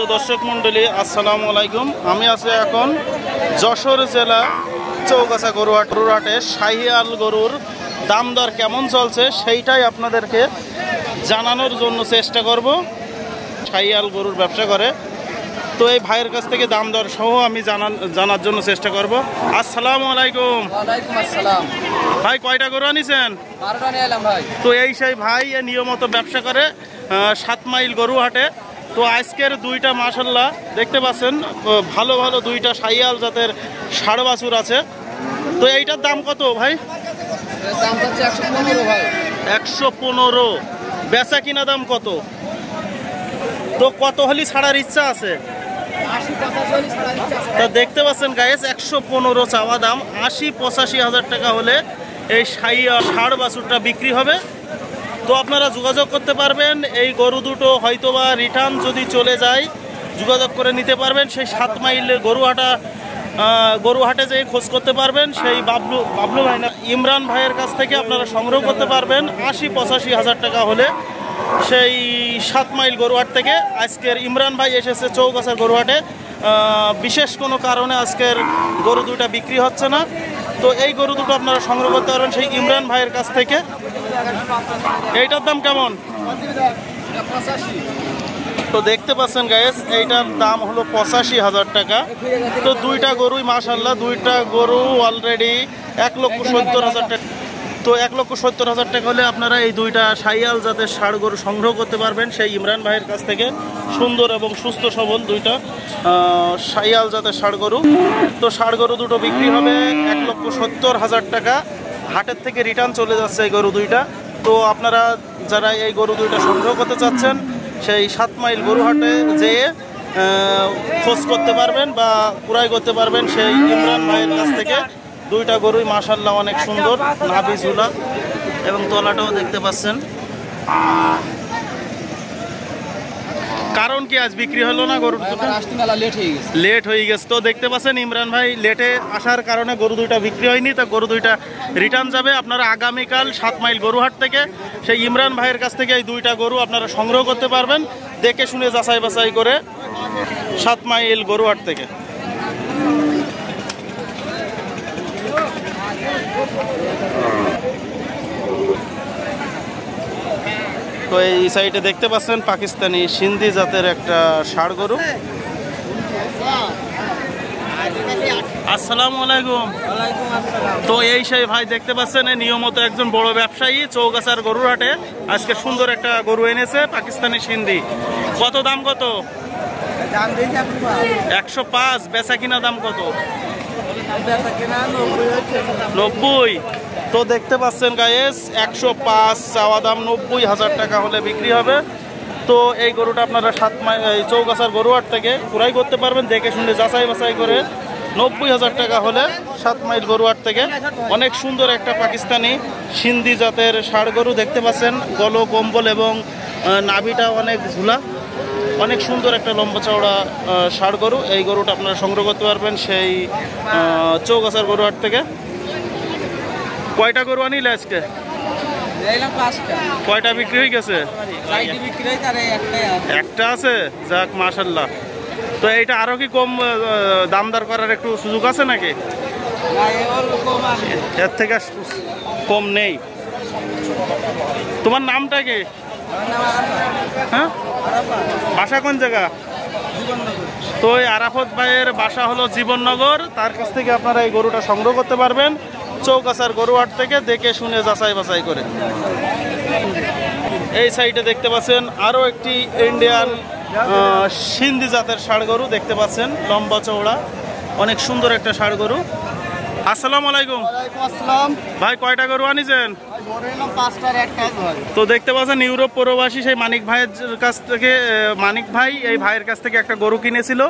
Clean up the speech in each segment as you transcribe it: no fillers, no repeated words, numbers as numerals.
সুপ্রিয় দর্শক মণ্ডলী, আসসালামু আলাইকুম। আমি আছি এখন যশোর জেলা চৌগাছা গরুহাটে। শাহিয়াল গরুর দাম দর কেমন চলছে সেইটাই আপনাদেরকে জানানোর জন্য চেষ্টা করব। শাহিয়াল গরুর ব্যবসা করে, তো এই ভাইয়ের কাছ থেকে দাম দর সহ আমি জানার জন্য চেষ্টা করব। আসসালামু আলাইকুম। ওয়ালাইকুম আসসালাম। ভাই কয়টা গরু আনিছেন? 12টা নিয়ে এলাম ভাই। তো এই সেই ভাই নিয়মিত ব্যবসা করে 7 মাইল গরুহাটে। তো আজকের দুইটা মাশাল্লাহ দেখতে পাচ্ছেন, ভালো ভালো দুইটা শাহিয়াল জাতের ষাঁড় বাছুর আছে। তো এইটার দাম কত ভাই? দাম হচ্ছে 115 ভাই। 115। বেচা কিনা দাম কত? তো কত হলি ছাড়ার ইচ্ছা আছে? 80-85 হলে ছাড়ার ইচ্ছা আছে। তা দেখতে পাচ্ছেন গায়েস, 115 চাওয়া দাম। 80-85 হাজার টাকা হলে এই শাহিয়াল ষাঁড় বাছুরটা বিক্রি হবে। তো আপনারা যোগাযোগ করতে পারবেন। এই গরু দুটো হয়তোবা রিটার্ন যদি চলে যায় যোগাযোগ করে নিতে পারবেন। সেই 7 মাইলের গরুহাটে যেয়ে খোঁজ করতে পারবেন। সেই বাবলু ভাই না ইমরান ভাইয়ের কাছ থেকে আপনারা সংগ্রহ করতে পারবেন 80-85 হাজার টাকা হলে সেই 7 মাইল গরুহাট থেকে। আজকের ইমরান ভাই এসেছে চৌগাছার গরুহাটে। বিশেষ কোনো কারণে আজকের গরু দুটা বিক্রি হচ্ছে না। তো এই গরু দুটো আপনারা সংগ্রহ করতে পারবেন সেই ইমরান ভাইয়ের কাছ থেকে। এইটার দাম কেমন? 85। তো দেখতে পাচ্ছেন গায়েস, এইটার দাম হলো 85 হাজার টাকা। তো দুইটা গরুই মাশাল্লাহ, দুইটা গরু অলরেডি 1,70,000 টাকা। তো 1,70,000 টাকা হলে আপনারা এই দুইটা শাহিয়াল জাতের ষাঁড় গরু সংগ্রহ করতে পারবেন সেই ইমরান ভাইয়ের কাছ থেকে। সুন্দর এবং সুস্থ সবল দুইটা শাহিয়াল জাতের ষাঁড় গরু। তো ষাঁড় গরু দুটো বিক্রি হবে 1,70,000 টাকা। হাটের থেকে রিটার্ন চলে যাচ্ছে এই গরু দুইটা। তো আপনারা যারা এই গরু দুইটা সংগ্রহ করতে চাচ্ছেন সেই 7 মাইল গরুহাটে যেয়ে খোঁজ করতে পারবেন বা ক্রয় করতে পারবেন সেই ইমরান ভাইয়ের কাছ থেকে। দুইটা গরুই মাশাল্লাহ অনেক সুন্দর, নাভি ঝুলা এবং তলাটাও দেখতে পাচ্ছেন। কারণ কি আজ বিক্রি হলো না গরু দুটো? লেট হয়ে গেছে। তো দেখতে পাচ্ছেন ইমরান ভাই লেটে আসার কারণে গরু দুইটা বিক্রি হয়নি। তা গরু দুইটা রিটার্ন যাবে। আপনারা আগামীকাল 7 মাইল গরুহাট থেকে সেই ইমরান ভাইয়ের কাছ থেকে এই দুইটা গরু আপনারা সংগ্রহ করতে পারবেন দেখে শুনে যাচাই বাছাই করে 7 মাইল গরুহাট থেকে। তো এই সাইডে দেখতে পাচ্ছেন পাকিস্তানি সিন্ধি জাতের একটা ষাঁড় গরু। আসসালামু আলাইকুম। তো এই সেই ভাই দেখতে পাচ্ছেন নিয়মিত একজন বড় ব্যবসায়ী চৌগাছার গরুহাটে আজকে সুন্দর একটা গরু এনেছে পাকিস্তানি সিন্ধি। কত দাম? কত? 105। বেচা কিনা দাম কত? 90। তো দেখতে পাচ্ছেন গায়েস, 105 চাওয়া দাম, 90,000 টাকা হলে বিক্রি হবে। তো এই গরুটা আপনারা 7 মাইল চৌগাছার গরুহাট থেকে ক্রয় করতে পারবেন দেখে শুনে যাচাই বাছাই করে। 90,000 টাকা হলে 7 মাইল গরুহাট থেকে। অনেক সুন্দর একটা পাকিস্তানি সিন্ধি জাতের ষাঁড় গরু দেখতে পাচ্ছেন। গল কম্বল এবং নাভিটা অনেক ঝুলা, অনেক সুন্দর একটা লম্বা চওড়া ষাঁড় গরু। এই গরুটা আপনারা সংগ্রহ করতে পারবেন সেই চৌগাছার গরুহাট থেকে। কয়টা গরু আনিলে আজকে? কয়টা বিক্রি হয়ে গেছে? একটা আছে। যাক মাশাল্লাহ। তো এইটা আরো কি কম দাম দর করার একটু সুযোগ আছে নাকি? এর থেকে কম নেই। তোমার নামটা কি? হ্যাঁ, বাসা কোন জায়গা? তো এই আরাফত ভাইয়ের বাসা হলো জীবননগর। তার কাছ থেকে আপনারা এই গরুটা সংগ্রহ করতে পারবেন চৌগাছার গরুহাট থেকে দেখে শুনে যাচাই বাছাই করে। এই সাইডে দেখতে পাচ্ছেন আরও একটি ইন্ডিয়ান সিন্ধি জাতের ষাঁড় গরু দেখতে পাচ্ছেন, লম্বা চওড়া অনেক সুন্দর একটা ষাঁড় গরু। আসসালামু আলাইকুম। ভাই কয়টা গরু আনিছেন? তো দেখতে পাচ্ছেন ইউরোপ প্রবাসী সেই মানিক ভাইয়ের কাছ থেকে, মানিক ভাই এই ভাইয়ের কাছ থেকে একটা গরু কিনেছিল।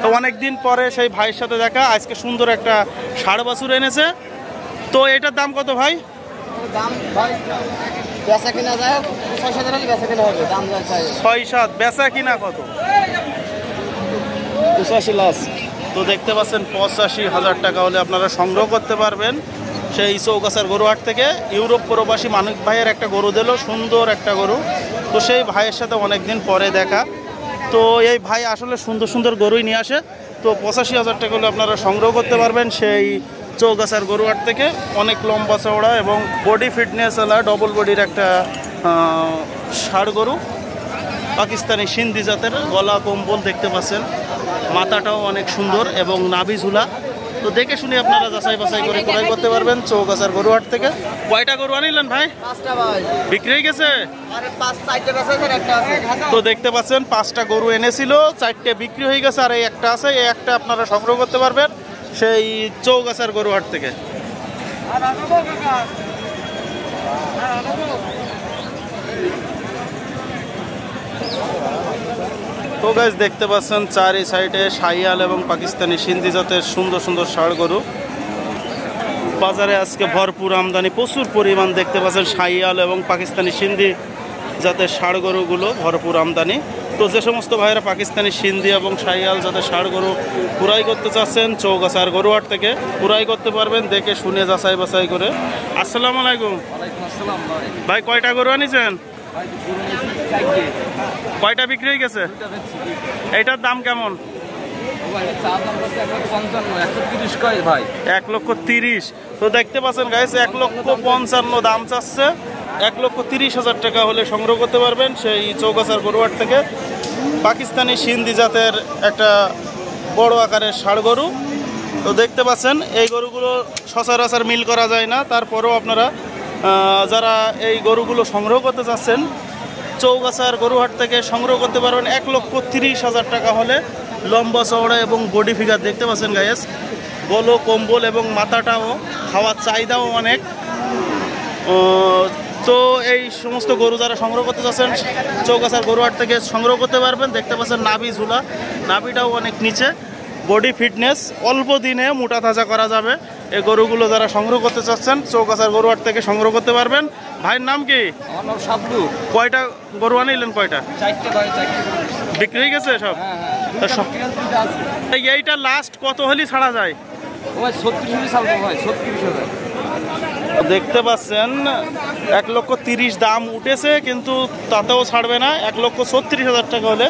তো অনেকদিন পরে সেই ভাইয়ের সাথে দেখা, আজকে সুন্দর একটা ষাঁড় বাছুর এনেছে। তো এটার দাম কত ভাই? বেচা কিনা যায় 6-7 হলে বেচা কিনা হবে। দাম যায় 6-7। বেচা কিনা কত? 85 লাস্ট। তো দেখতে পাচ্ছেন 85,000 টাকা হলে আপনারা সংগ্রহ করতে পারবেন সেই চৌগাছার গরুহাট থেকে। ইউরোপ প্রবাসী মানিক ভাইয়ের একটা গরু দিল, সুন্দর একটা গরু। তো সেই ভাইয়ের সাথে অনেকদিন পরে দেখা। তো এই ভাই আসলে সুন্দর সুন্দর গরুই নিয়ে আসে। তো 85,000 টাকা হলে আপনারা সংগ্রহ করতে পারবেন সেই চৌগাছার গরুহাট থেকে। অনেক লম্বা চওড়া এবং বডি ফিটনেস ওলা ডবল বডির একটা ষাড় গরু, পাকিস্তানি সিন্ধি জাতের। গলা কম্বল দেখতে পাচ্ছেন, মাথাটাও অনেক সুন্দর এবং নাভি ঝুলা। তো দেখে শুনে আপনারা যাচাই বাছাই করে ক্রয় করতে পারবেন চৌগাছার গরুহাট থেকে। কয়টা গরু আনিলেন ভাই? 5টা ভাই। বিক্রি হয়ে গেছে? আরে 4টে বেচা আছে, একটা আছে। তো দেখতে পাচ্ছেন 5টা গরু এনেছিল, 4টে বিক্রি হয়ে গেছে, আর এই একটা আছে। এই একটা আপনারা সংগ্রহ করতে পারবেন সেই চৌগাছার গরুহাট থেকে। তো গাইস দেখতে পাচ্ছেন চারি সাইডে শাহিয়াল এবং পাকিস্তানি সিন্ধি জাতের সুন্দর সুন্দর ষাড় গরু। বাজারে আজকে ভরপুর আমদানি, প্রচুর পরিমাণ দেখতে পাচ্ছেন শাহিয়াল এবং পাকিস্তানি সিন্ধি জাতের ষাড় গরুগুলো ভরপুর আমদানি। তো যে সমস্ত ভাইয়েরা পাকিস্তানি সিন্ধি এবং শাহিয়াল জাতের ষাড় গরু কুড়াই করতে চাচ্ছেন চৌগাছার গরুহাট থেকে কুড়াই করতে পারবেন দেখে শুনে যাচাই বাছাই করে। আসসালামু আলাইকুম ভাই, কয়টা গরু আনিছেন? কয়টা বিক্রি হয়ে গেছে? এইটার দাম কেমন? 1,30,000। তো দেখতে পাচ্ছেন গাইস 1,55,000 দাম চাচ্ছে। 1,30,000 টাকা হলে সংগ্রহ করতে পারবেন সেই চৌগাছার গরুহাট থেকে। পাকিস্তানি সিন্ধি জাতের একটা বড় আকারের ষাড় গরু। তো দেখতে পাচ্ছেন এই গরুগুলো সচরাচর মিল করা যায় না, তারপরেও আপনারা যারা এই গরুগুলো সংগ্রহ করতে চাচ্ছেন চৌগাছার গরুহাট থেকে সংগ্রহ করতে পারবেন 1,30,000 টাকা হলে। লম্বা চওড়া এবং বডি ফিগার দেখতে পাচ্ছেন গাইস, গলো কম্বল এবং মাথাটাও, খাওয়ার চাহিদাও অনেক। তো এই সমস্ত গরু যারা সংগ্রহ করতে চাচ্ছেন চৌগাছার গরুহাট থেকে সংগ্রহ করতে পারবেন। দেখতে পাচ্ছেন নাভি ঝুলা, নাভিটাও অনেক নিচে, বডি ফিটনেস, অল্প দিনে মোটা তাজা করা যাবে। এই গরুগুলো যারা সংগ্রহ করতে চাচ্ছেন চৌগাছার গরুহাট থেকে সংগ্রহ করতে পারবেন। ভাইয়ের নাম কি? আমার নাম শাবলু। কয়টা গরু আনিলেন? কয়টা? 4টে ভাই, 4টে বিক্রি হয়ে গেছে সব? এইটা লাস্ট কত হলি ছাড়া যায়? ভাই 36 ছাড়বো ভাই, 36,000। দেখতে পাচ্ছেন 1,30,000 দাম উঠেছে, কিন্তু তাতেও ছাড়বে না। 1,36,000 টাকা হলে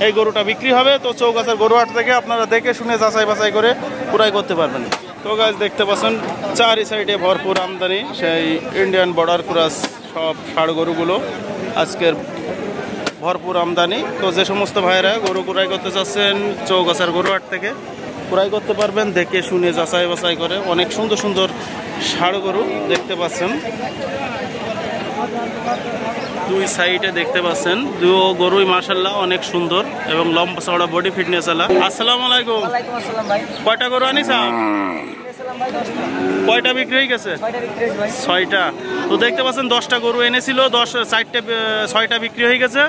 এই গরুটা বিক্রি হবে। তো চৌগাছার গরুহাট থেকে আপনারা দেখে শুনে যাচাই বাছাই করে ক্রয় করতে পারবেন। তো গাছ দেখতে পাচ্ছেন চারি সাইডে ভরপুর আমদানি সেই ইন্ডিয়ান বর্ডার ক্রস সব ষাড় গরুগুলো আজকের ভরপুর আমদানি। তো যে সমস্ত ভাইয়েরা গরু ক্রয় করতে চাচ্ছেন চৌগাছার গরুহাট থেকে ক্রয় করতে পারবেন দেখে শুনে যাচাই বাছাই করে। অনেক সুন্দর সুন্দর ষাড় গরু দেখতে পাচ্ছেন, দুই সাইডে দেখতে পাচ্ছেন দুই গরুই মাশাআল্লাহ অনেক সুন্দর এবং লম্বা চওড়া বডি ফিটনেস আলা। আসসালামু আলাইকুম। ওয়ালাইকুম আসসালাম ভাই। কয়টা গরু আনিছা? ভাই 10টা। কয়টা বিক্রি হয়ে গেছে? 6টা বিক্রি হয়েছে ভাই। 6টা। তো দেখতে পাচ্ছেন 10টা গরু এনেছিল, 6টা বিক্রি হয়ে গেছে।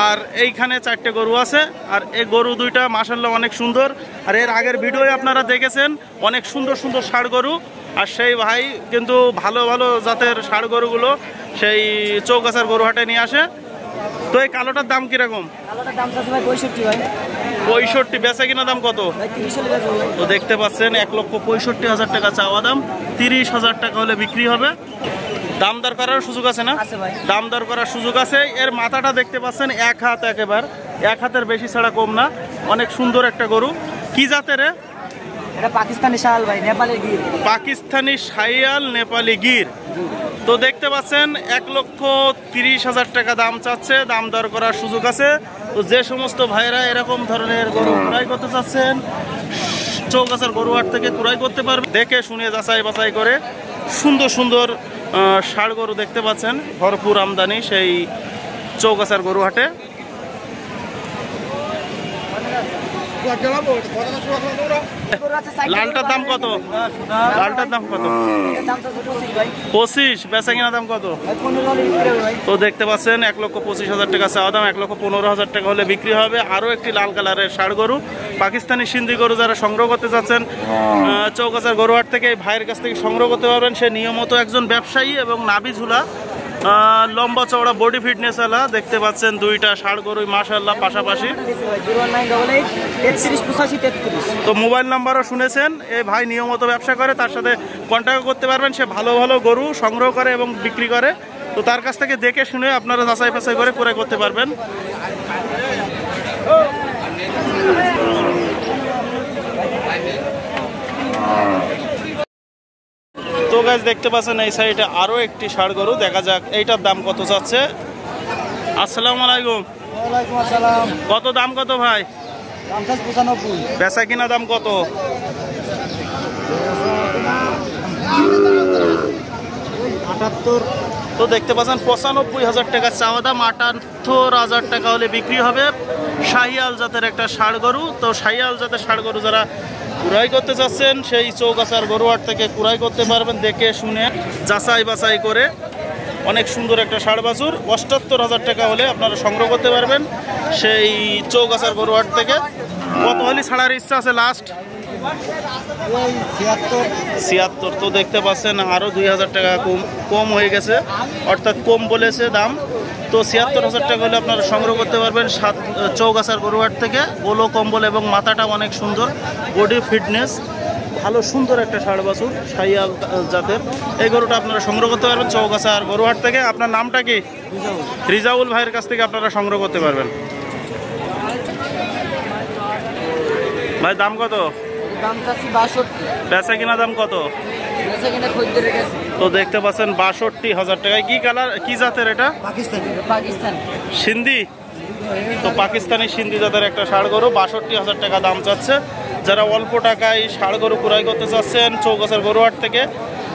আর এইখানে 4টে গরু আছে, আর এই গরু দুইটা মাশাআল্লাহ অনেক সুন্দর। আর এর আগের ভিডিওয়ে আপনারা দেখেছেন অনেক সুন্দর সুন্দর ষাড় গরু। আর সেই ভাই কিন্তু ভালো ভালো জাতের ষাড় গরুগুলো সেই চৌগাছার গরুহাটে নিয়ে আসে। তো এই কালোটার দাম কিরকম? কালোটার দাম আছে ভাই 65 ভাই। 65। বেচা কিনা দাম কত? ভাই 30 হলে বেচবো ভাই। তো দেখতে পাচ্ছেন 1,65,000 টাকা চাওয়া দাম, 30,000 টাকা হলে বিক্রি হবে। দাম দর করার সুযোগ আছে না? আছে ভাই। দাম দর করার সুযোগ আছে। এর মাথাটা দেখতে পাচ্ছেন এক হাত, একেবারে এক হাতের বেশি ছাড়া কম না। অনেক সুন্দর একটা গরু। কি জাতের? এটা পাকিস্তানি শাল ভাই, নেপালি গির। পাকিস্তানি শাহিয়াল, নেপালি গির। তো দেখতে পাচ্ছেন 1,30,000 টাকা দাম চাচ্ছে, দাম দর করার সুযোগ আছে। তো যে সমস্ত ভাইরা এরকম ধরনের গরু ক্রয় করতে চাচ্ছেন চৌগাছার গরুহাট থেকে ক্রয় করতে পারবে দেখে শুনে যাচাই বাছাই করে। সুন্দর সুন্দর ষাড় গরু দেখতে পাচ্ছেন, ভরপুর আমদানি সেই চৌগাছার গরুহাটে। লালটার দাম কত? লালটার দাম কত? 25। বেচা কিনা দাম কত? তো দেখতে পাচ্ছেন 1,25,000 টাকা চাওয়া দাম, 1,15,000 টাকা হলে বিক্রি হবে। আরও একটি লাল কালারের ষাড় গরু, পাকিস্তানি সিন্ধি গরু যারা সংগ্রহ করতে চাচ্ছেন চৌগাছার গরুহাট থেকে ভাইয়ের কাছ থেকে সংগ্রহ করতে পারবেন। সে নিয়মিত একজন ব্যবসায়ী এবং নাভি ঝুলা, লম্বা চওড়া বডি ফিটনেস আলা। দেখতে পাচ্ছেন দুইটা ষাড় গরুই মাশাআল্লাহ পাশাপাশি। তো মোবাইল নাম্বারও শুনেছেন, এই ভাই নিয়মিত ব্যবসা করে, তার সাথে কন্ট্যাক্ট করতে পারবেন। সে ভালো ভালো গরু সংগ্রহ করে এবং বিক্রি করে। তো তার কাছ থেকে দেখে শুনে আপনারা যাচাই বাছাই করে ক্রয় করতে পারবেন। তো গাইস দেখতে পাচ্ছেন এই সাইডে আরো একটি ষাড় গরু, দেখা যাক এইটার দাম কত যাচ্ছে। আসসালামু আলাইকুম। ওয়ালাইকুম আসসালাম। কত দাম কত ভাই? দাম 95। বেচা কিনা দাম কত? 78। তো দেখতে পাচ্ছেন 95,000 টাকা চাওয়া দাম, 78,000 টাকা হলে বিক্রি হবে। শাহিয়াল জাতের একটা ষাড় গরু। তো শাহিয়াল জাতের ষাড় গরু যারা কুড়াই করতে চাচ্ছেন সেই চৌগাছার গরুহাট থেকে কুড়াই করতে পারবেন, দেখে শুনে যাচাই বাছাই করে। অনেক সুন্দর একটা ষাড় বাছুর, 78,000 টাকা হলে আপনারা সংগ্রহ করতে পারবেন সেই চৌগাছার গরুহাট থেকে। কত হলে ছাড়ার ইচ্ছা আছে লাস্ট? 76। তো দেখতে পাচ্ছেন আরও 2,000 টাকা কম হয়ে গেছে, অর্থাৎ কম বলেছে দাম। তো 76,000 টাকা হলে আপনারা সংগ্রহ করতে পারবেন চৌগাছার গরুহাট থেকে। গোলো কম্বল এবং মাথাটা অনেক সুন্দর, বডি ফিটনেস ভালো, সুন্দর একটা ষাড় বাছুর শাহিয়াল জাতের। এই গরুটা আপনারা সংগ্রহ করতে পারবেন চৌগাছার গরুহাট থেকে। আপনার নামটা কি? রিজাউল ভাইয়ের কাছ থেকে আপনারা সংগ্রহ করতে পারবেন। ভাই দাম কত? দাম চাচ্ছি 62। বেচা কিনা দাম কত? বেচা কিনা খদ্দের গেছে। তো দেখতে পাচ্ছেন 62,000 টাকায়। কি কালার, কি জাতের এটা? পাকিস্তান সিন্ধি। তো পাকিস্তানি সিন্ধি জাতের একটা ষাড় গরু, 62,000 টাকা দাম চাচ্ছে। যারা অল্প টাকায় ষাড় গরু কুড়াই করতে চাচ্ছেন চৌগাছার গরুহাট থেকে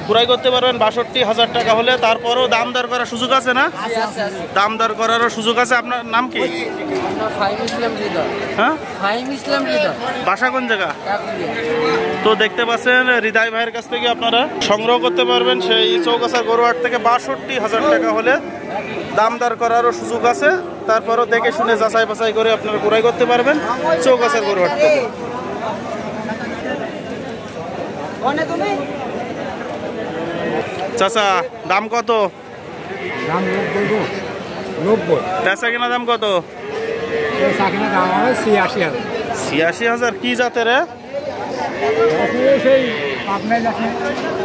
কুড়াই করতে পারবেন 62,000 টাকা হলে। তারপরও দাম দর করার সুযোগ আছে না? দাম দর করারও সুযোগ আছে। আপনার নাম কি? হ্যাঁ, বাসা কোন জায়গা? তো দেখতে পাচ্ছেন হৃদয় ভাইয়ের কাছ থেকে আপনারা সংগ্রহ করতে পারবেন সেই চৌগাছার গরুহাট থেকে 62,000 টাকা হলে। দাম দর করারও সুযোগ আছে, তারপরও দেখে শুনে যাচাই বাছাই করে আপনারা কুড়াই করতে পারবেন চৌগাছার গরুহাট থেকে। চাচা দাম কত? দাম 90। বেচা কিনা দাম কত? বেচা কিনা দাম হবে 86,000। 86,000। কি জাতের? সেই পাবনায় যাচ্ছে।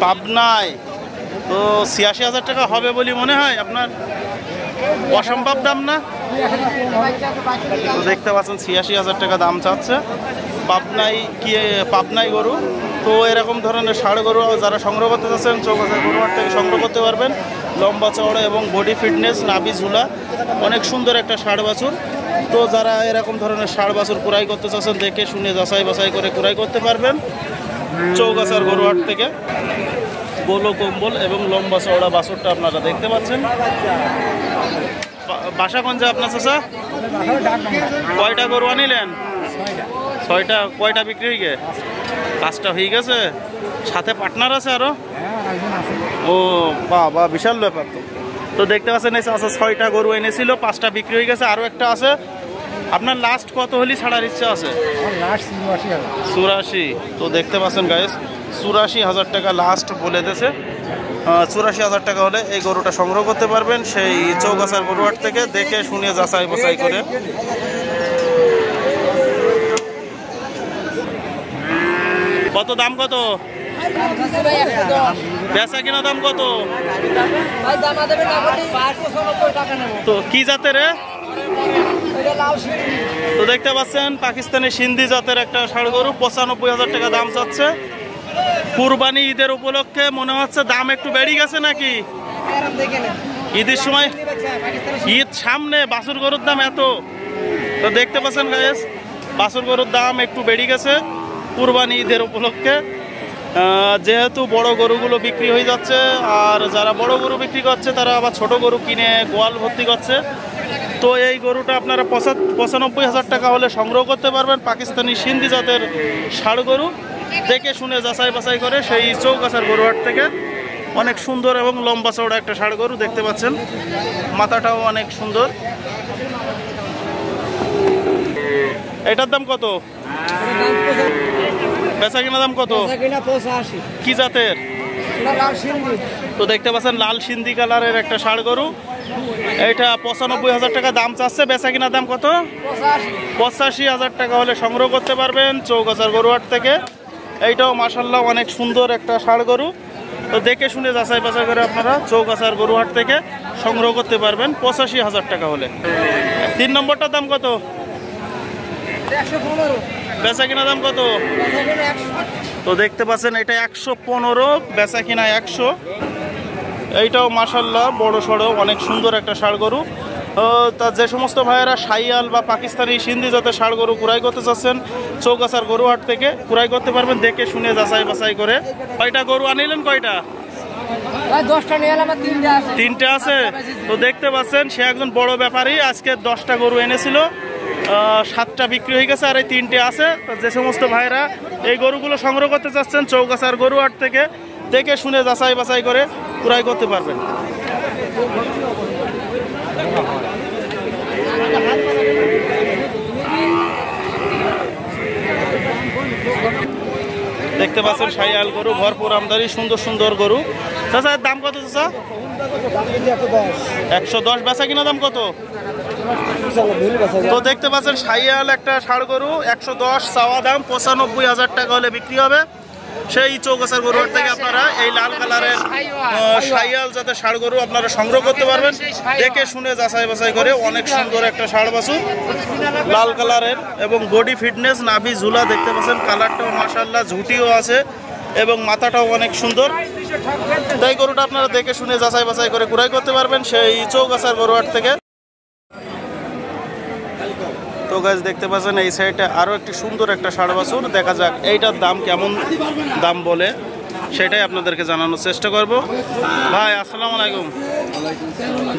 পাবনায়। তো 86,000 টাকা হবে বলে মনে হয় আপনার? অসম্ভব দাম না? তো দেখতে পাচ্ছেন 86,000 টাকা দাম চাচ্ছে। পাবনাই কি, পাবনাই গরু। তো এরকম ধরনের ষাড় গরু যারা সংগ্রহ করতে চাচ্ছেন চৌগাছার গরুহাট থেকে সংগ্রহ করতে পারবেন। লম্বা চওড়া এবং বডি ফিটনেস, নাভি ঝুলা, অনেক সুন্দর একটা ষাড় বাছুর। তো যারা এরকম ধরনের ষাড় বাছুর কুড়াই করতে চাচ্ছেন দেখে শুনে যাচাই বাছাই করে কুড়াই করতে পারবেন চৌগাছার গরুহাট থেকে। গোলো কম্বল এবং লম্বা চওড়া বাছুরটা আপনারা দেখতে পাচ্ছেন। বাসা কোন যায় আপনার চাচা? কয়টা গরু আনিলেন? 6টা। কয়টা বিক্রি হয়ে গে? 5টা হয়ে গেছে। সাথে পার্টনার আছে আরো? ও বাবা, বিশাল ব্যাপার। তো দেখতে পাচ্ছেন এই চাচা 6টা গরু এনেছিল, 5টা বিক্রি হয়ে গেছে, আরো একটা আছে। আপনার লাস্ট কত হলি ছাড়ার ইচ্ছা আছে? 84। তো দেখতে পাচ্ছেন গাইস 84,000 টাকা লাস্ট বলে দিয়েছে। 84,000 টাকা হলে এই গরুটা সংগ্রহ করতে পারবেন সেই চৌগাছার গরুহাট থেকে, দেখে শুনে যাচাই বাছাই করে। কত দাম কত? বেচা কিনা দাম কত? তো কি জাতের? তো দেখতে পাচ্ছেন পাকিস্তানি সিন্ধি জাতের একটা ষাড় গরু, 95,000 টাকা দাম চাচ্ছে। কুরবানি ঈদের উপলক্ষে মনে হচ্ছে দাম একটু বেড়ে গেছে নাকি? ঈদের সময়, ঈদ সামনে, বাছুর গরুর দাম এত। তো দেখতে পাচ্ছেন গাইস বাছুর গরুর দাম একটু বেড়ে গেছে কুরবানি ঈদের উপলক্ষে, যেহেতু বড় গরুগুলো বিক্রি হয়ে যাচ্ছে। আর যারা বড় গরু বিক্রি করছে তারা আবার ছোট গরু কিনে গোয়াল ভর্তি করছে। তো এই গরুটা আপনারা 95,000 টাকা হলে সংগ্রহ করতে পারবেন পাকিস্তানি সিন্ধি জাতের ষাড় গরু, দেখে শুনে যাচাই বাছাই করে সেই চৌগাছার গরুহাট থেকে। অনেক সুন্দর এবং লম্বা চওড়া একটা ষাড় গরু দেখতে পাচ্ছেন, মাথাটাও অনেক সুন্দর। এটার দাম কত? বেচা কিনা দাম কত? 85। কি জাতের? তো দেখতে পাচ্ছেন লাল সিন্ধি কালারের একটা ষাড় গরু, এইটা 95,000 টাকা দাম চাচ্ছে। বেচা কিনা দাম কত? 85,000 টাকা হলে সংগ্রহ করতে পারবেন চৌগাছার গরুহাট থেকে। এইটাও মাশাআল্লাহ অনেক সুন্দর একটা ষাড় গরু। তো দেখে শুনে যাচাই বাছাই করে আপনারা চৌগাছার গরুহাট থেকে সংগ্রহ করতে পারবেন 85,000 টাকা হলে। 3 নম্বরটার দাম কত? বেচা কিনা দাম কত? তো দেখতে পাচ্ছেন এটা 115, বেচা কিনা 100। এইটাও মাশাল্লাহ বড় সড়ো অনেক সুন্দর একটা ষাঁড় গরু। তা যে সমস্ত ভাইয়েরা শাইয়াল বা পাকিস্তানি সিন্ধি জাতের ষাঁড় গরু কুড়াই করতে চাচ্ছেন চৌগাছার গরুহাট থেকে কুড়াই করতে পারবেন, দেখে শুনে যাচাই বাছাই করে। কয়টা গরু আনিলেন? কয়টা? 10টা নিয়ে এলাম, 3টে আছে। 3টে আছে। তো দেখতে পাচ্ছেন সে একজন বড় ব্যাপারী, আজকে 10টা গরু এনেছিল, 7টা বিক্রি হয়ে গেছে আর এই 3টে আছে। যে সমস্ত ভাইরা এই গরুগুলো সংগ্রহ করতে চাচ্ছেন চৌগাছার গরুহাট থেকে দেখে শুনে যাচাই বাছাই করে কুড়াই করতে পারবেন। দেখতে পাচ্ছেন শাইয়াল গরু, ভরপুর আমদানি, সুন্দর সুন্দর গরু। চাচা এর দাম কত চাচা? 110। বেচা কিনা দাম কত? তো দেখতে পাচ্ছেন শাইয়াল একটা ষাঁড় গরু 110 চাওয়া দাম, 95,000 টাকা হলে বিক্রি হবে। সেই চৌগাছার গরুহাট থেকে আপনারা এই লাল কালারের শাইয়াল জাতের ষাঁড় গরু আপনারা সংগ্রহ করতে পারবেন, দেখে শুনে যাচাই বাছাই করে। অনেক সুন্দর একটা ষাঁড় বাছুর, লাল কালারের এবং বডি ফিটনেস, নাভি ঝুলা দেখতে পাচ্ছেন, কালারটাও মাশাআল্লাহ, ঝুটিও আছে এবং মাথাটাও অনেক সুন্দর। তাই গরুটা আপনারা দেখে শুনে যাচাই বাছাই করে কুড়াই করতে পারবেন সেই চৌগাছার গরুহাট থেকে। তো গাইস দেখতে পাচ্ছেন এই সাইডে আরো একটি সুন্দর একটা ষাঁড় বাছুর, দেখা যাক এইটার দাম কেমন দাম বলে সেটাই আপনাদেরকে জানানোর চেষ্টা করব। ভাই আসসালামু আলাইকুম,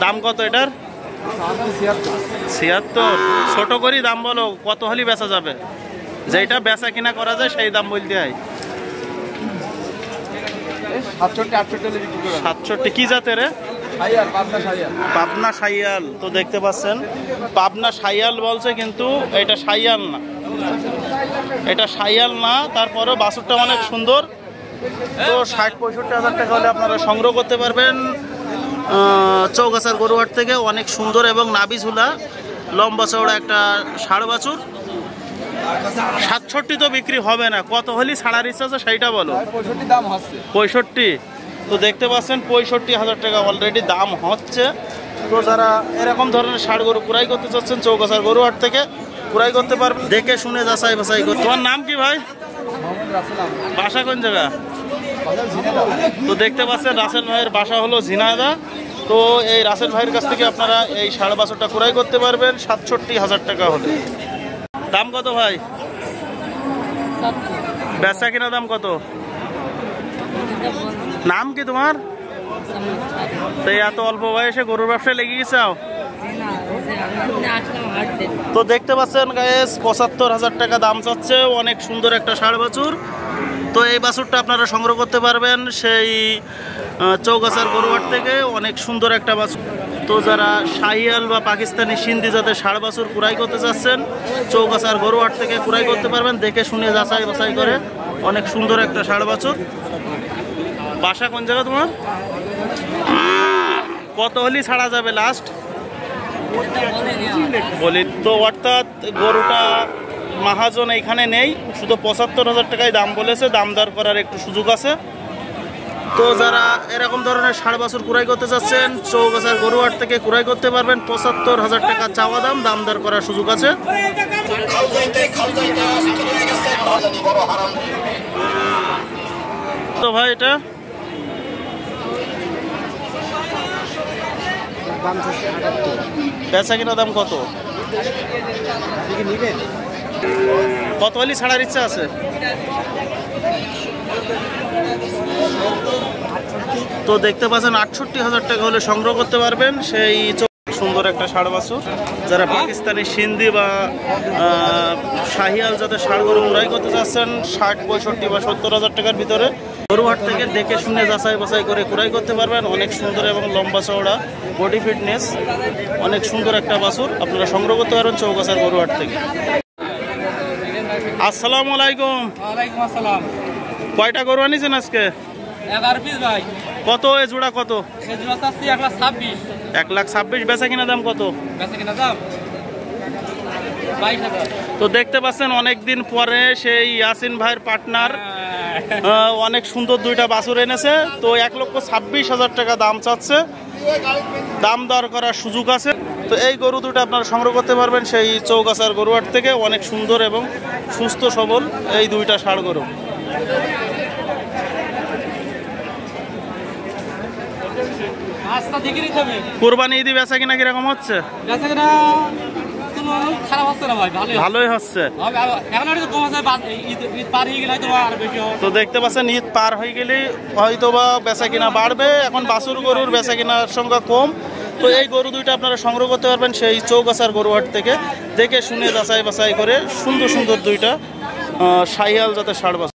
দাম কত এটার? 76। ছোট করেই দাম বলো, কত হলে বেচা যাবে? যেটা বেচা কিনা করা যায় সেই দাম বলতে হয়। 67। কি জাতের? পাবনা শাইয়াল। তো দেখতে পাচ্ছেন পাবনা শাইয়াল বলছে, কিন্তু এটা শাইয়াল না, এটা শাইয়াল না। তারপরেও বাছুরটা অনেক সুন্দর। তো 60-65,000 টাকা হলে আপনারা সংগ্রহ করতে পারবেন চৌগাছার গরুহাট থেকে। অনেক সুন্দর এবং নাভি ঝুলা, লম্বা চওড়া একটা ষাঁড় বাছুর। 67 তো বিক্রি হবে না, কত হলে ছাড়ার ইচ্ছা আছে সেইটা বলো। 65। তো দেখতে পাচ্ছেন 65,000 টাকা অলরেডি দাম হচ্ছে। তো যারা এরকম ধরনের ষাঁড় গরু কুড়াই করতে চাচ্ছেন চৌগাছার গরুহাট থেকে কুড়াই করতে পারবেন, দেখে শুনে যাচাই বাছাই করে। তোমার নাম কি ভাই? বাসা কোন জায়গা? তো দেখতে পাচ্ছেন রাসেল ভাইয়ের বাসা হলো ঝিনাইদহ। তো এই রাসেল ভাইয়ের কাছ থেকে আপনারা এই ষাঁড় বাছুরটা কুড়াই করতে পারবেন 67,000 টাকা হলে। দাম কত ভাই? বেচা কিনা দাম কত? নাম কি তোমার? তো এত অল্প বয়সে গরুর ব্যবসায় লেগে গেছাও? তো দেখতে পাচ্ছেন গাইস 75,000 টাকা দাম চাচ্ছে, অনেক সুন্দর একটা ষাঁড় বাছুর। তো এই বাছুরটা আপনারা সংগ্রহ করতে পারবেন সেই চৌগাছার গরুহাট থেকে, অনেক সুন্দর একটা বাছুর। তো যারা শাহিয়াল বা পাকিস্তানি সিন্ধি জাতের ষাঁড় বাছুর কুড়াই করতে চাচ্ছেন চৌগাছার গরুহাট থেকে কুড়াই করতে পারবেন, দেখে শুনে যাচাই বাছাই করে। অনেক সুন্দর একটা ষাঁড় বাছুর। বাসা কোন জায়গা তোমার? কত হলি ছাড়া যাবে লাস্ট বলি? তো অর্থাৎ গরুটা মাহাজন এইখানে নেই, শুধু 75,000 টাকায় দাম বলেছে, দাম দর করার একটু সুযোগ আছে। তো যারা এরকম ধরনের ষাঁড় বাছুর কুড়াই করতে চাচ্ছেন চৌগাছার গরুহাট থেকে কুড়াই করতে পারবেন। 75,000 টাকা চাওয়া দাম, দাম দর করার সুযোগ আছে। তো ভাই এটা বেচা কিনা দাম কত? কত হলে ছাড়ার ইচ্ছা আছে? তো দেখতে পাচ্ছেন 68,000 টাকা হলে সংগ্রহ করতে পারবেন সেই সুন্দর একটা ষাঁড় বাছুর। যারা পাকিস্তানি সিন্ধি বা শাহিয়াল যাদের ষাঁড় গরু কুড়াই করতে চাচ্ছেন 60, 65 বা 70,000 টাকার ভিতরে গরুহাট থেকে দেখে শুনে যাচাই বাছাই করে কুড়াই করতে পারবেন। অনেক সুন্দর এবং লম্বা চওড়া, বডি ফিটনেস, অনেক সুন্দর একটা বাছুর আপনারা সংগ্রহ করতে পারবেন চৌগাছার গরুহাট থেকে। আসসালামু আলাইকুম। ওয়ালাইকুম আসসালাম। কয়টা গরু আনিছেন আজকে? 11 পিস ভাই। কত এ জোড়া কত? এই জোড়া চাচ্ছি 1,26,000। 1,26,000। বেচা কিনা দাম কত? বেচা কিনা দাম 22,000। তো দেখতে পাচ্ছেন অনেকদিন পরে সেই ইয়াসিন ভাইয়ের পার্টনার অনেক সুন্দর দুইটা বাছুর এনেছে। তো 1,26,000 টাকা দাম চাচ্ছে। দাম দর করার সুযোগ আছে। তো এই গরু দুটো আপনারা সংগ্রহ করতে পারবেন সেই চৌগাছার গরুহাট থেকে। অনেক সুন্দর এবং সুস্থ সবল এই দুইটা ষাঁড় গরু। কোরবানি ঈদি বেচা কিনা কিরকম হচ্ছে? ভালোই হচ্ছে। তো দেখতে পাচ্ছেন ঈদ পার হয়ে গেলে হয়তো বা বেচা কিনা বাড়বে। এখন বাছুর গরুর বেচা কিনার সংখ্যা কম। তো এই গরু দুইটা আপনারা সংগ্রহ করতে পারবেন সেই চৌগাছার গরুহাট থেকে। দেখে শুনে যাচাই বাছাই করে সুন্দর সুন্দর দুইটা শাহিয়াল জাতের ষাঁড় বাছুর।